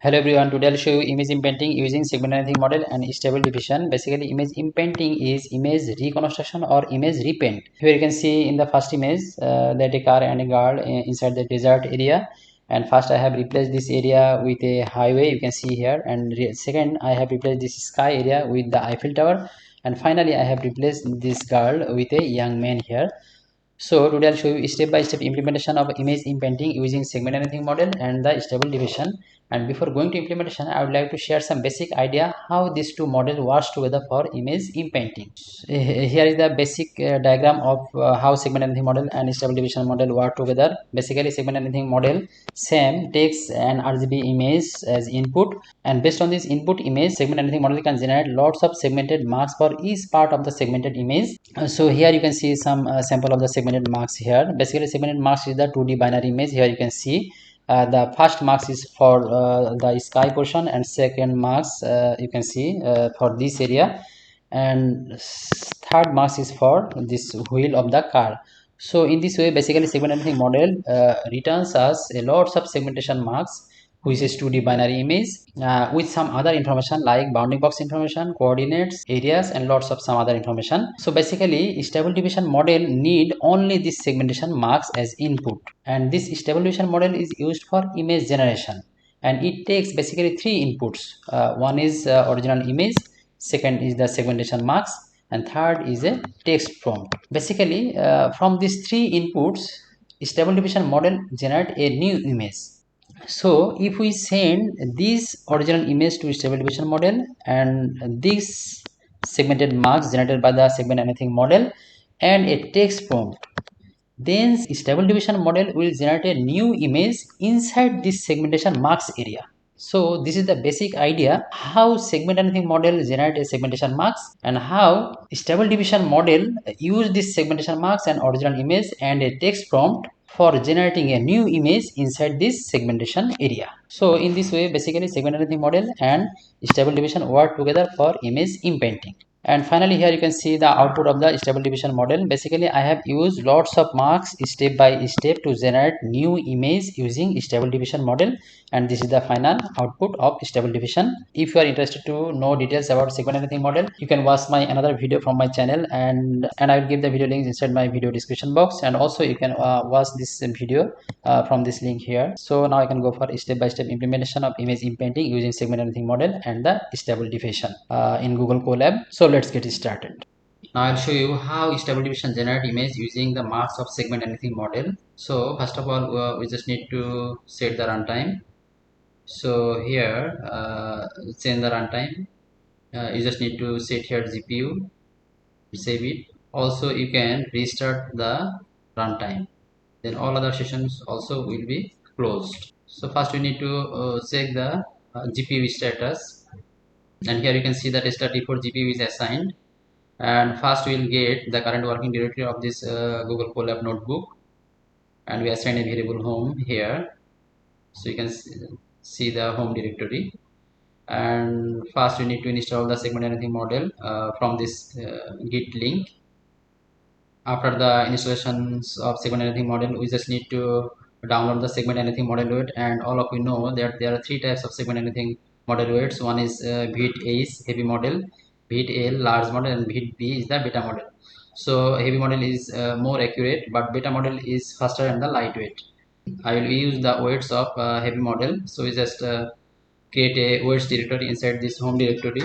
Hello everyone, today I'll show you image inpainting using segmentation model and stable diffusion. Basically, image inpainting is image reconstruction or image repaint. Here you can see in the first image that a car and a girl inside the desert area. And first I have replaced this area with a highway, you can see here. And second I have replaced this sky area with the Eiffel Tower. And finally I have replaced this girl with a young man here. So today I'll show you step-by-step implementation of image inpainting using segment anything model and the stable diffusion. And before going to implementation, I would like to share some basic idea how these two models works together for image inpainting. Here is the basic diagram of how segment anything model and stable diffusion model work together. Basically, segment anything model same takes an RGB image as input, and based on this input image, segment anything model can generate lots of segmented marks for each part of the segmented image. So here you can see some sample of the segmented marks here. Basically, segmented marks is the 2D binary image. Here you can see the first marks is for the sky portion, and second marks you can see for this area, and third marks is for this wheel of the car. So in this way, basically segmentation model returns us a lots of segmentation marks, which is 2D binary image with some other information like bounding box information, coordinates, areas, and lots of some other information. So basically, stable diffusion model need only this segmentation marks as input, and this stable diffusion model is used for image generation, and it takes basically three inputs. One is original image, second is the segmentation marks, and third is a text prompt. Basically, from these three inputs, stable diffusion model generate a new image. So if we send this original image to stable diffusion model and this segmented marks generated by the segment anything model and a text prompt, then stable diffusion model will generate a new image inside this segmentation marks area. So this is the basic idea how segment anything model generate a segmentation marks, and how stable diffusion model use this segmentation marks and original image and a text prompt for generating a new image inside this segmentation area. So in this way, basically segment anything model and stable diffusion work together for image inpainting. And finally, here you can see the output of the stable diffusion model. Basically, I have used lots of marks step by step to generate new image using stable diffusion model, and this is the final output of stable diffusion. If you are interested to know details about segment anything model, you can watch my another video from my channel, and I will give the video links inside my video description box, and also you can watch this video from this link here. So now I can go for step by step implementation of image inpainting using segment anything model and the stable diffusion in Google Colab. So let's get started. Now I'll show you how stable diffusion generate image using the marks of segment anything model. So first of all, we just need to set the runtime. So here, change the runtime. You just need to set here GPU, save it. Also, you can restart the runtime. Then all other sessions also will be closed. So first we need to check the GPU status, and here you can see that StableDiff GPU is assigned, and first we will get the current working directory of this Google Colab Notebook, and we assign a variable home here, so you can see the home directory. And first we need to install the segment anything model from this git link. After the installations of segment anything model, we just need to download the segment anything model weight, and all of you know that there are three types of segment anything model weights. One is bit A is heavy model, bit L large model, and bit B is the beta model. So heavy model is more accurate, but beta model is faster and the lightweight. I will use the weights of heavy model, so we just create a weights directory inside this home directory,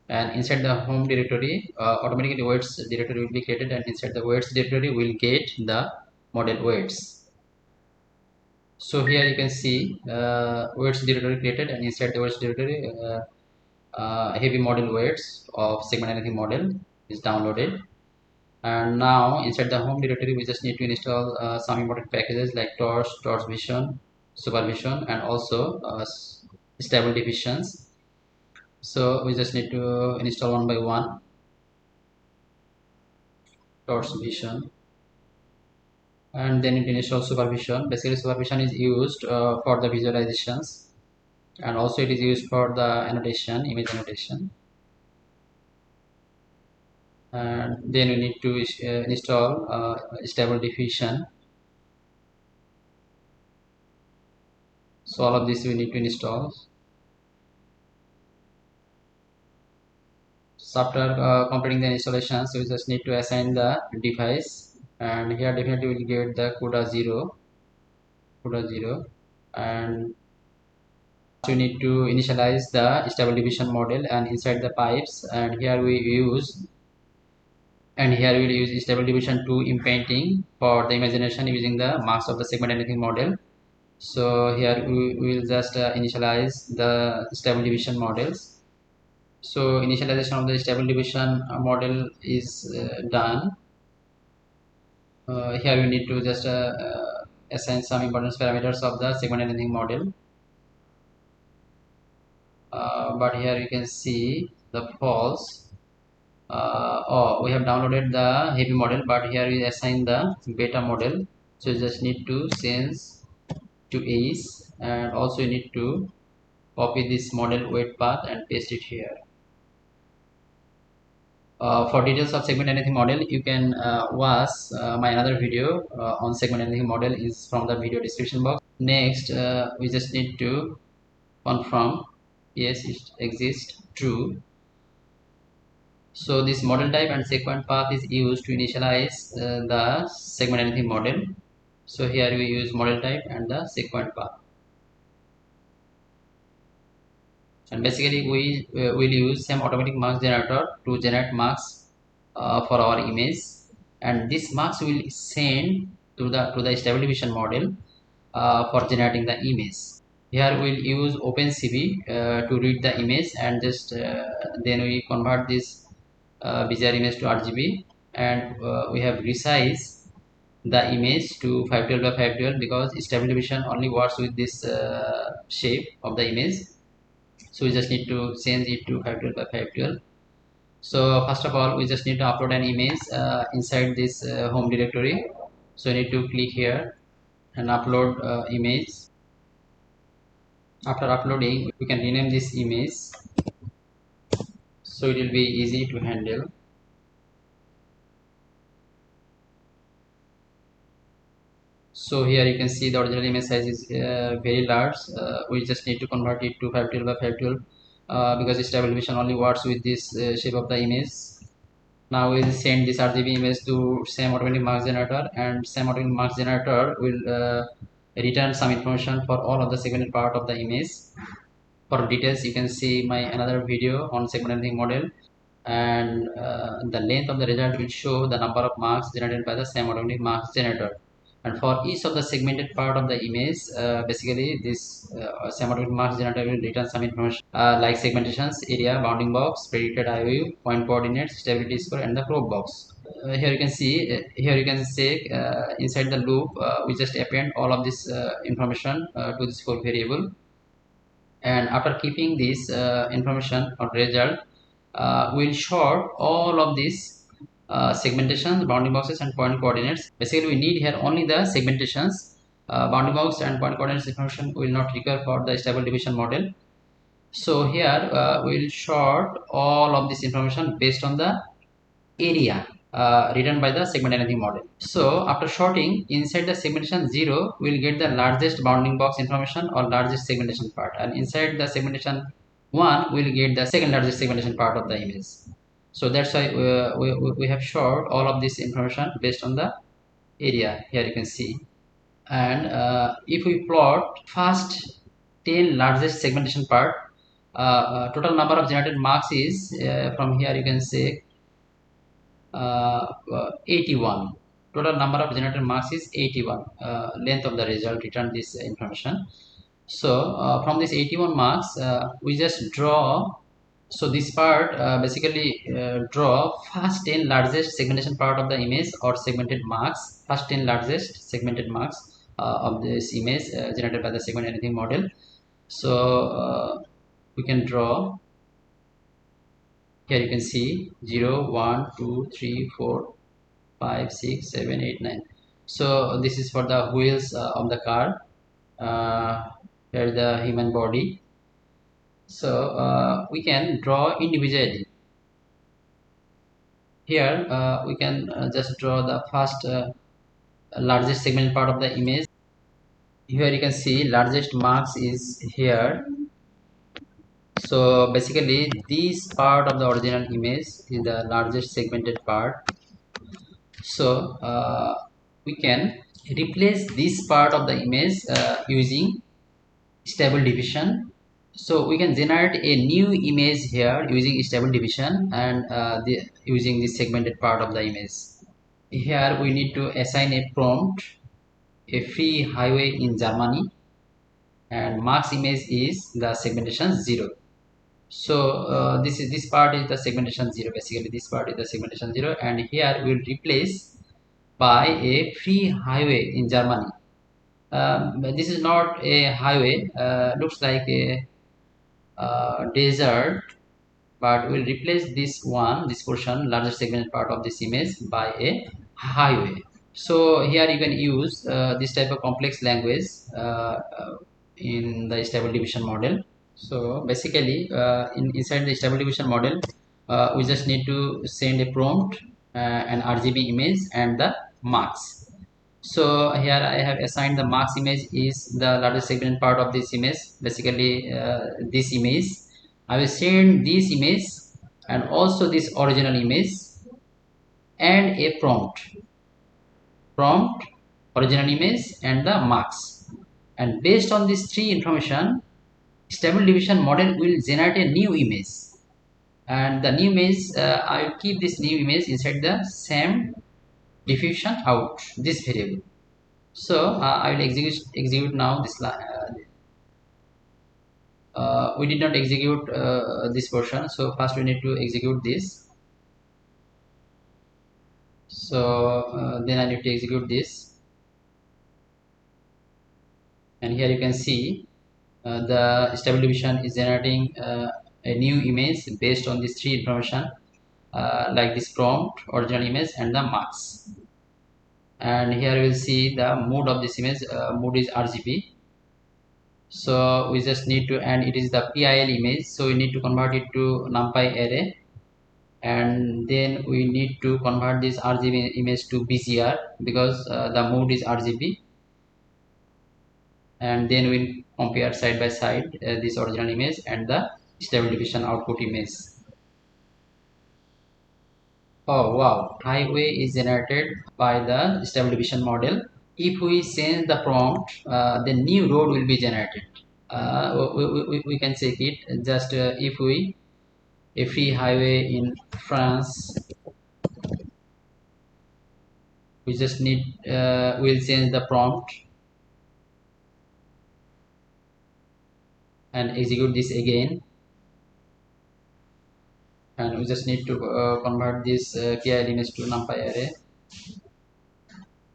and inside the home directory automatically weights directory will be created, and inside the weights directory will get the model weights. So here you can see weights directory created, and inside the weights directory heavy model weights of segment anything model is downloaded. And now inside the home directory we just need to install some important packages like torch vision, supervision, and also stable diffusions. So we just need to install one by one. Torch vision, and then you can install supervision. Basically supervision is used for the visualizations, and also it is used for the annotation, image annotation. And then we need to install stable diffusion. So all of this we need to install. So after completing the installation, so we just need to assign the device, and here definitely we'll get the CUDA 0, and we need to initialize the stable diffusion model and inside the pipes, and here we'll use stable diffusion to Inpainting for the imagination using the marks of the segment anything model. So here we will just initialize the stable diffusion models. So initialization of the stable diffusion model is done. Here we need to just assign some importance parameters of the segment anything model. But here you can see the false. Oh, we have downloaded the heavy model, but here we assign the beta model. So you just need to change to ace, and also you need to copy this model weight path and paste it here. For details of segment anything model, you can watch my another video on segment anything model is from the video description box. Next, we just need to confirm yes it exists true. So this model type and segment path is used to initialize the segment anything model. So here we use model type and the segment path, and basically we will use same automatic marks generator to generate marks for our image, and this marks will send to the stable diffusion model for generating the image. Here we'll use opencv to read the image, and just then we convert this bizarre image to RGB, and we have resized the image to 512 by 512 because stable diffusion only works with this shape of the image. So we just need to change it to 512 by 512. So first of all we just need to upload an image inside this home directory. So you need to click here and upload image. After uploading we can rename this image, so it will be easy to handle. So here you can see the original image size is very large. We just need to convert it to 512 by 512 because stable diffusion only works with this shape of the image. Now we'll send this RGB image to same automatic marks generator, and same automatic marks generator will return some information for all of the segmented part of the image. For details you can see my another video on segmenting model, and the length of the result will show the number of marks generated by the same automatic marks generator. And for each of the segmented part of the image, basically this same automatic marks generator will return some information like segmentations, area, bounding box, predicted IOU, point coordinates, stability score, and the probe box. Here you can see here you can say inside the loop we just append all of this information to this for variable, and after keeping this information or result we'll sort all of these segmentations, bounding boxes, and point coordinates. Basically we need here only the segmentations. Bounding box and point coordinates information will not require for the stable diffusion model. So here we'll sort all of this information based on the area written by the segment anything model. So after sorting inside the segmentation 0 we'll get the largest bounding box information or largest segmentation part, and inside the segmentation 1 we'll get the second largest segmentation part of the image. So that's why we have sorted all of this information based on the area. Here you can see, and if we plot first 10 largest segmentation part, total number of generated marks is from here you can say 81. Total number of generated marks is 81. Length of the result return this information. So from this 81 marks we just draw. So this part basically draw first 10 largest segmentation part of the image or segmented marks, first 10 largest segmented marks of this image generated by the segment anything model. So we can draw. Here you can see 0, 1, 2, 3, 4, 5, 6, 7, 8, 9. So this is for the wheels of the car. Here the human body. So we can draw individually. Here we can just draw the first largest segment part of the image. Here you can see largest marks is here. So basically this part of the original image is the largest segmented part. So we can replace this part of the image using stable diffusion. So we can generate a new image here using stable diffusion and using this segmented part of the image. Here we need to assign a prompt, a free highway in Germany, and marks image is the segmentation 0. So this part is the segmentation 0. Basically this part is the segmentation 0, and here we will replace by a free highway in Germany. This is not a highway, looks like a desert, but we'll replace this portion, larger segmented part of this image, by a highway. So here you can use this type of complex language in the stable diffusion model. So basically inside the stable diffusion model, we just need to send a prompt, an RGB image, and the marks. So here I have assigned the marks image is the largest segment part of this image. Basically this image, I will send this image and also this original image and a prompt, original image, and the marks. And based on these three information, stable diffusion model will generate a new image. And the new image, I will keep this new image inside the same diffusion out, this variable. So I will execute now this line. We did not execute this portion, so first we need to execute this. So then I need to execute this, and here you can see the stable diffusion is generating a new image based on these three information, like this prompt, original image, and the marks. And here we will see the mode of this image. Mode is RGB. So we just need to, and it is the PIL image, so we need to convert it to numpy array, and then we need to convert this RGB image to BCR because the mode is RGB, and then we compare side by side this original image and the stable diffusion output image. Oh wow, highway is generated by the stable diffusion model. If we change the prompt, the new road will be generated. We can check it just if we a free highway in France, we just need we'll change the prompt and execute this again, and we just need to convert this PIL image to numpy array.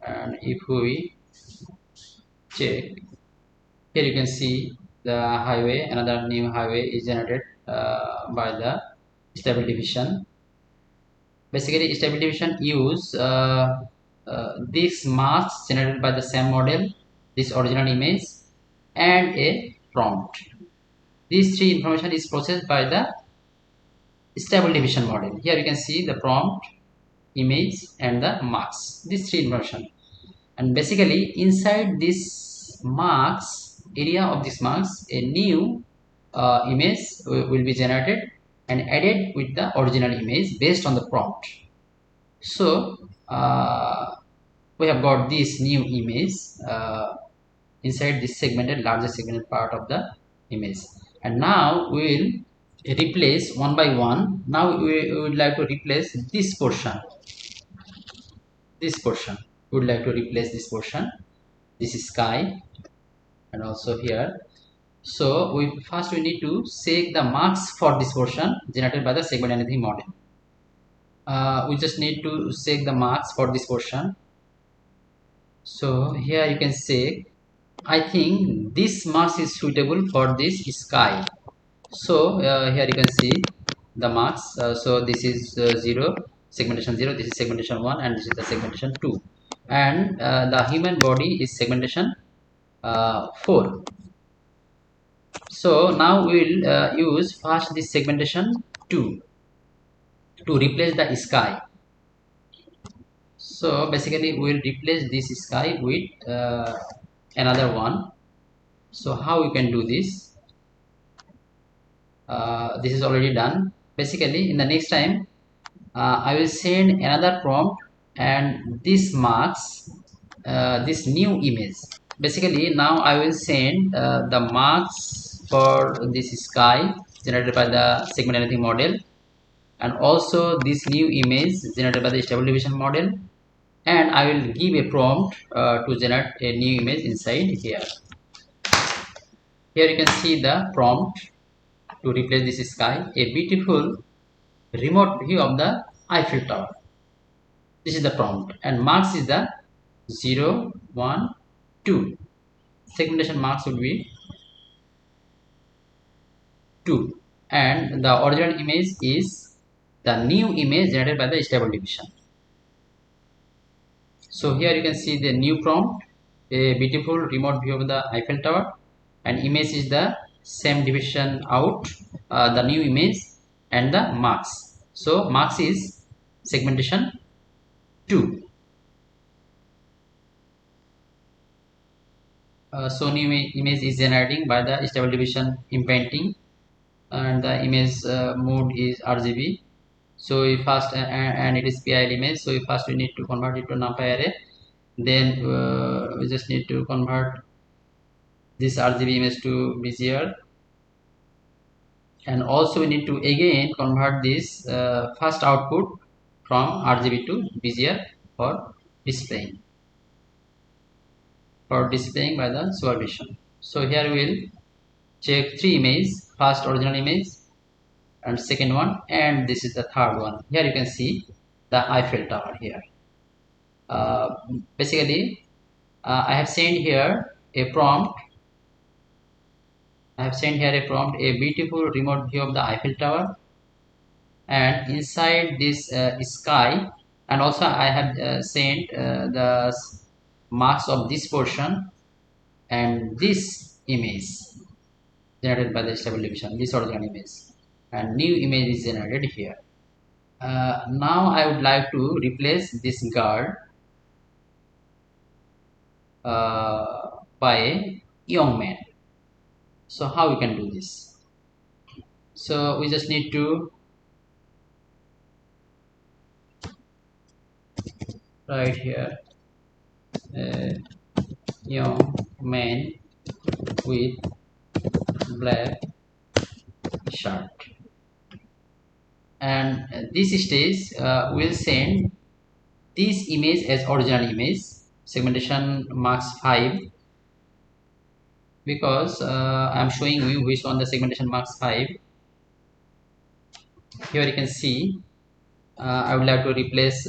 And if we check, here you can see the highway, another new highway is generated by the stable diffusion. Basically stable diffusion use these marks generated by the same model, this original image, and a prompt. These three information is processed by the stable diffusion model. Here you can see the prompt, image, and the marks, these three information. And basically inside this marks, area of this marks, a new image will be generated and added with the original image based on the prompt. So we have got this new image inside this segmented, largest segmented part of the image. And now we will replace one by one. Now we would like to replace this portion. We would like to replace this portion. This is sky, and also here. So first we need to check the marks for this portion generated by the segmentation model. We just need to check the marks for this portion. So here you can say, I think this marks is suitable for this sky. So here you can see the marks. So this is 0, segmentation 0, this is segmentation 1, and this is the segmentation 2, and the human body is segmentation 4. So now we will use first this segmentation 2 to replace the sky. So basically we will replace this sky with another one. So how you can do this? This is already done. Basically, in the next time, I will send another prompt, and this marks this new image. Basically, now I will send the marks for this sky generated by the segment anything model, and also this new image generated by the stable diffusion model, and I will give a prompt to generate a new image inside here. Here you can see the prompt to replace this sky, a beautiful remote view of the Eiffel Tower. This is the prompt, and marks is the 0, 1, 2. Segmentation marks would be 2, and the original image is the new image generated by the stable diffusion. So here you can see the new prompt, a beautiful remote view of the Eiffel Tower, and image is the same diffusion out, the new image, and the marks. So marks is segmentation 2. So new image is generating by the stable diffusion Inpainting, and the image mode is RGB. So we first and it is PIL image. So we first we need to convert it to NumPy array. Then we just need to convert this RGB image to BGR, and also we need to again convert this first output from RGB to BGR for displaying by the supervision. So here we will check 3 images: first original image, and second one, and this is the third one. Here you can see the Eiffel Tower here. uh, Basically, I have sent here a prompt. A beautiful remote view of the Eiffel Tower, and inside this sky, and also I have sent the marks of this portion and this image generated by the stable diffusion, this original image, and new image is generated here. Now I would like to replace this guard by a young man. So how we can do this? So we just need to write here a young man with black shirt, and this stage will send this image as original image, segmentation marks 5, because I am showing you which one the segmentation marks 5. Here you can see I would like to replace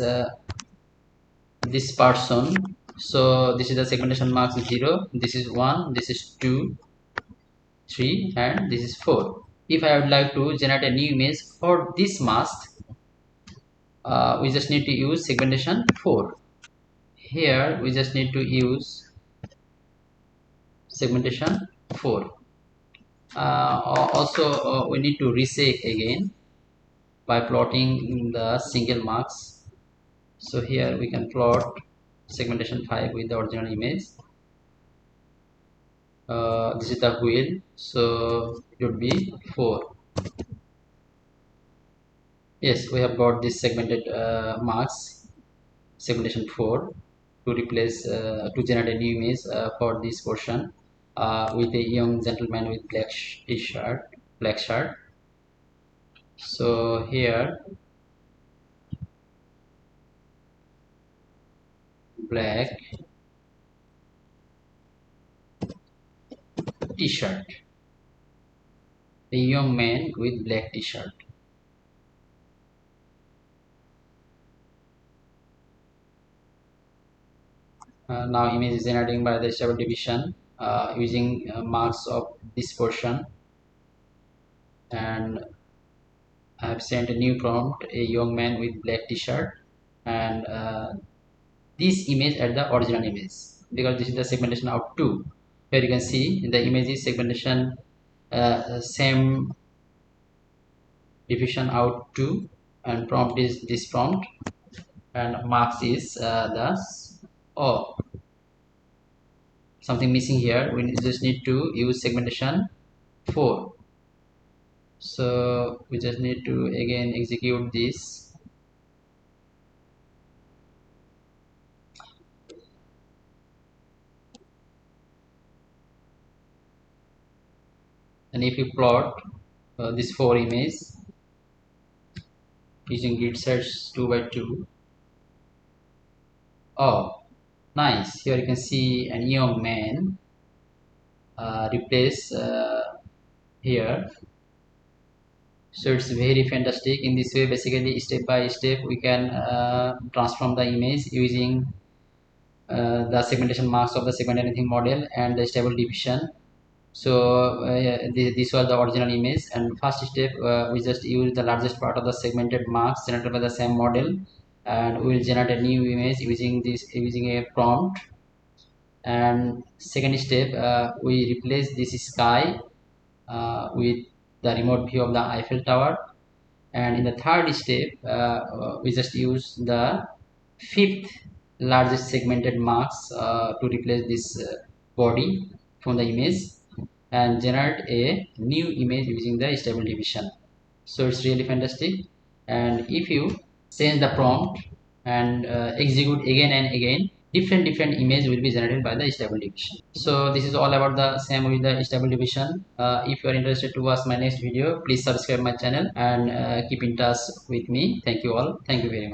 this person. So this is the segmentation marks 0, this is 1, this is 2, 3, and this is 4. If I would like to generate a new image for this mask, we just need to use segmentation 4. Here we just need to use segmentation 4. Also we need to reshape again by plotting the single marks. So here we can plot segmentation 5 with the original image. This is the wheel, so it would be 4. Yes, we have got this segmented marks, segmentation 4, to replace to generate a new image for this portion with a young gentleman with black shirt. So here black t-shirt, a young man with black t-shirt. Now image is generating by the stable diffusion using marks of this portion, and I have sent a new prompt, a young man with black t-shirt, and this image at the original image, because this is the segmentation out 2. Here you can see in the image is segmentation same diffusion out 2, and prompt is this prompt, and marks is the oh something missing here. We just need to use segmentation 4. So we just need to again execute this. And if you plot this 4 image using grid search 2 by 2, oh nice, here you can see an young man replace here. So it's very fantastic. In this way, basically step by step we can transform the image using the segmentation marks of the segment anything model and the stable diffusion. So this was the original image, and first step we just use the largest part of the segmented marks generated by the same model, and we will generate a new image using a prompt. And second step, we replace this sky with the remote view of the Eiffel Tower. And in the third step, we just use the fifth largest segmented marks to replace this body from the image and generate a new image using the stable diffusion. So it's really fantastic. And if you change the prompt and execute again and again, different image will be generated by the stable diffusion. So this is all about the same with the stable diffusion. If you are interested to watch my next video, please subscribe my channel and keep in touch with me. Thank you all. Thank you very much.